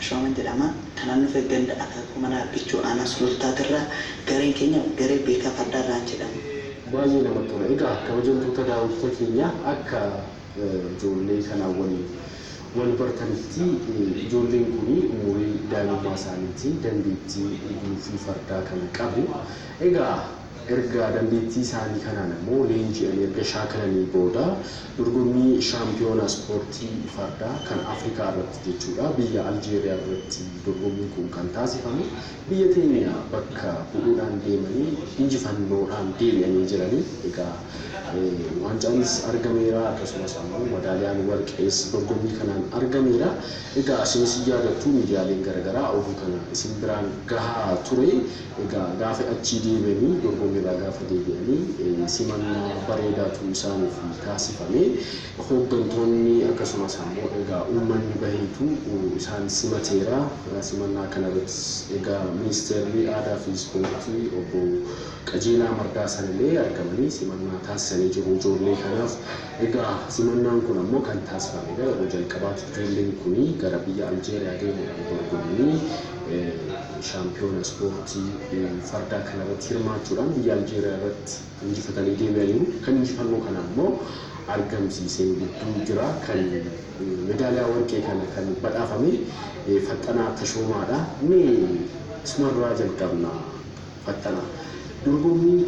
Tashooman jedhama. Kanaan nuuf ganda akaakuu mana bichuu aanaa sulultaa irraa gareen keenya garee beekaa fardaarraan jedhamu. Baay'ee namatti tola. Egaa kabajamtoota daawwattoota keenya akka ijoollee kanaa wal bartanitti ijoolleen kun umurii daa'imummaa isaaniitiin dandeettii eeguu fardaa kan qabu. Egaa erga dandeettii isaanii kanaan immoo leenji'anii erga shaakalanii booda dorgommii shaampiyoonaa ispoortii fardaa kan Afrikaa irratti jechuudha biyya Aljeeriyaa irratti dorgommiin kun kan taasifamu biyya teenya bakka bu'uudhaan deemanii injifannoodhaan deebi'anii jiranii. Egaa waancaanis argameera akkasumas immoo madaaliyaan warqees dorgommii kanaan argameera. Egaa isinis yaadattu miidiyaaleen garaagaraa oduu kana isin biraan gahaa ture. Egaa gaafa achii deebi'anii dorgommiirraa gaafa deebi'anii simannaa bareedaatu isaaniif taasifame. Hooggantoonni akkasumas immoo egaa uummanni baheetu isaan simateera. Simannaa kanarratti egaa ministeerri aadaa fi ispoortii obbo Qajeelaa Mardaasaa illee argamanii simannaa taasisanii jiru ijoollee kanaaf. Egaa simannaan kun ammoo kan taasifame yeroo jalqabaatti ijoolleen kun gara biyya Aljeeriyaa deemuudhaan dorgommii shaampiyoona ispoortii fardaa kanarratti hirmaachuudhaan biyya Aljeeriyaa irratti injifatanii deebi'aniiru. Kan injifannoo kana ammoo argamsiisee gidduu jira kan medaaliyaa warqee kana kan badhaafame Faxxanaa Tashoomaadha. Mee isumarraa jalqabna Faxxanaa. Dorgommii